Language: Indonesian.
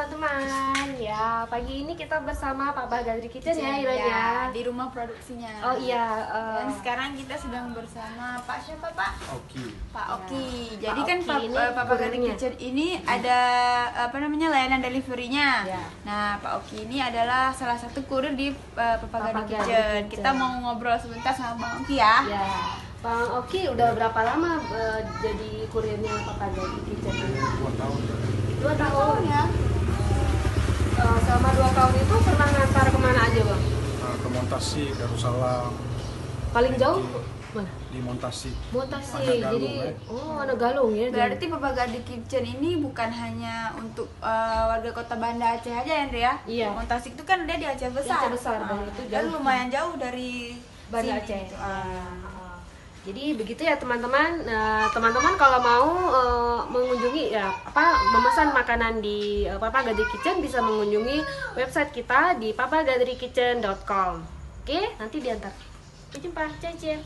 teman-teman. Ya, pagi ini kita bersama Papa Gadri Kitchen ya, Iren ya. Di rumah produksinya. Oh iya. Dan sekarang kita sedang bersama Pak siapa Pak? Oki. Pak Oki. Ya. Jadi Pak kan Oki ini Papa Gadri kurirnya. Kitchen ini ada layanan delivery-nya. Ya. Nah, Pak Oki ini adalah salah satu kurir di Papa Gadri Gadri Kitchen. Kitchen. Kita mau ngobrol sebentar sama Bang Oki ya. Ya. Bang Oki udah berapa lama jadi kurirnya Papa Gadri Kitchen? 2 tahun. 2 tahun ya. Selama 2 tahun itu pernah ngantar kemana aja Bang? Ke Montasi, Darussalam. Paling jauh mana? Di Montasi. Montasi. Anak Galung, Jadi ya. anak Galung ya. Berarti Papa Gadri Kitchen ini bukan hanya untuk warga kota Banda Aceh aja ya, Andre ya? Iya. Montasik itu kan dia di Aceh besar. Aceh besar, dan itu Dan jauh. lumayan jauh dari Banda sini Aceh. gitu. Jadi begitu ya teman-teman. Teman-teman kalau mau mengunjungi ya memesan makanan di Papa Gadri Kitchen bisa mengunjungi website kita di papagadrikitchen.com. Oke, nanti diantar. Sampai jumpa, Cece.